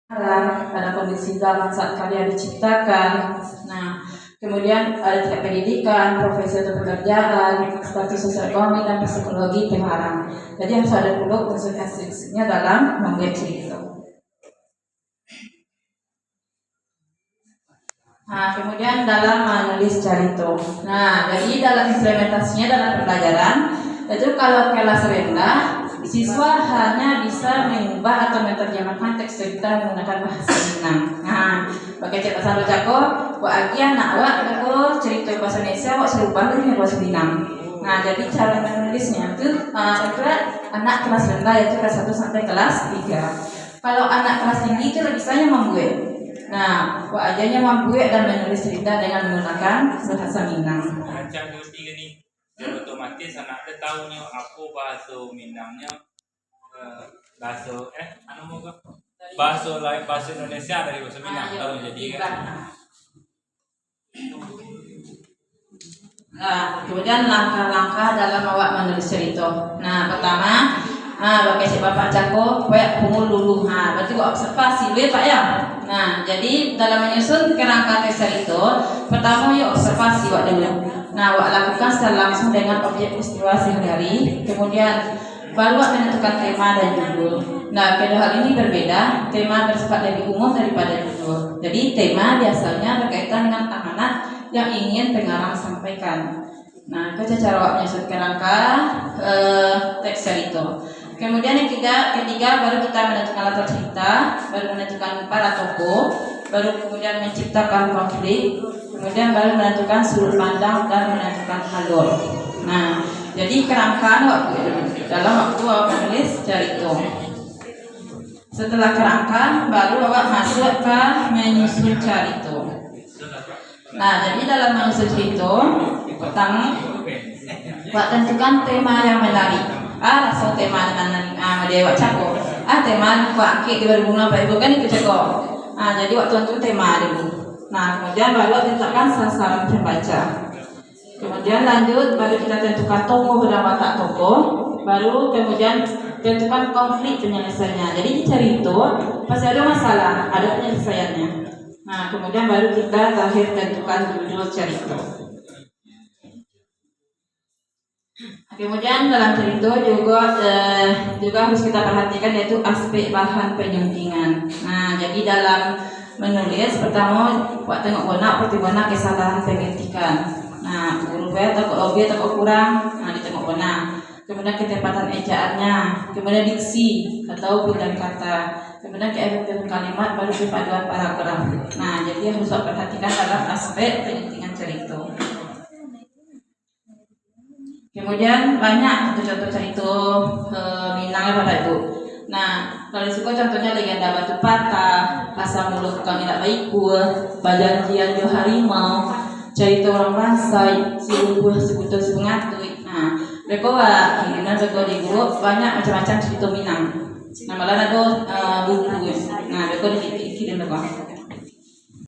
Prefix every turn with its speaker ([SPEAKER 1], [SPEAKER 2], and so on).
[SPEAKER 1] ada kondisi zaman saat kalian diciptakan. Nah, kemudian ada tingkat pendidikan, profesi atau pekerjaan, status sosial ekonomi dan psikologi pengarang. Jadi harus ada dulu unsur esensinya dalam membuat cerita. Nah, kemudian dalam menulis cerita. Nah, jadi dalam implementasinya dalam pembelajaran, itu kalau kelas rendah, siswa hanya bisa mengubah atau menerjemahkan teks cerita menggunakan bahasa Minang. Nah, pakai cek bahasa Rojako, agian nak aku cerita bahasa Indonesia, wak serubah dengan bahasa Minang. Nah, jadi cara menulisnya itu anak kelas rendah yaitu kelas 1 sampai kelas 3. Kalau anak kelas tinggi itu bisanya membuat. Nah, wajahnya membuat dan menulis cerita dengan menggunakan bahasa Minang.
[SPEAKER 2] Macam 2-3 nih, dan otomatis anak dia tahunya apa bahasa Minangnya, bahasa lain bahasa Indonesia dari bahasa Minang tahu jadi kan.
[SPEAKER 1] Nah, kemudian langkah-langkah dalam awak menulis cerita. Nah, pertama, pakai si bapak cako, kayak pungul dulu. Nah, berarti gua observasi, Pak ya. Nah, jadi dalam menyusun kerangka teks cerita, pertama yuk observasi wak dulu. Nah, wak lakukan secara langsung dengan objek peristiwa sehari-hari. Kemudian baru wak menentukan tema dan judul. Nah, kedua hal ini berbeda. Tema bersifat lebih umum daripada judul. Jadi tema biasanya berkaitan dengan amanat yang ingin pengarang sampaikan. Nah, itu cara wak menyusun kerangka teks cerita. Kemudian yang ketiga baru kita menentukan latar cerita, baru menentukan para tokoh, baru kemudian menciptakan konflik, kemudian baru menentukan sudut pandang dan menentukan alur. Nah, jadi kerangka dalam waktu awak menulis cerita. Setelah kerangka, baru awak masuk ke menyusun cerita. Nah, jadi dalam menyusun cerita, pertama, awak tentukan tema yang menarik. Rasa tema dengan dewa cako. Tema ku akik di 2005 Ibu kan itu cako. Jadi waktu itu tema dulu. Nah, kemudian baru tentukan sasaran pembaca. Kemudian lanjut baru kita tentukan tokoh dan watak tokoh. Baru kemudian tentukan konflik penyelesaiannya. Jadi cerita pasti ada masalah, ada penyelesaiannya. Nah, kemudian baru kita terakhir tentukan judul cerita. Kemudian dalam cerita juga harus kita perhatikan yaitu aspek bahan penyuntingan. Nah, jadi dalam menulis pertama buat tengok warna kesalahan pengetikan. Nah, huruf atau objek atau kurang, ditengok warna. Kemudian ketepatan ejaannya, kemudian diksi atau pilihan kata, kemudian keefektifan kalimat, baru kepaduan paragraf. Nah, jadi harus perhatikan dalam aspek penyuntingan cerita. Kemudian banyak contoh cerita Minang pada itu. Nah, kalau suka contohnya legenda batu patah, asal mulut tukang tidak baik bajanjian jo harimau, cerita orang Rasai, si lumpuh si butuh si pengatui. Nah, mereka kiriman mereka di grup banyak macam-macam cerita Minang. Nah, malah ada buku. Nah, mereka dikirim mereka.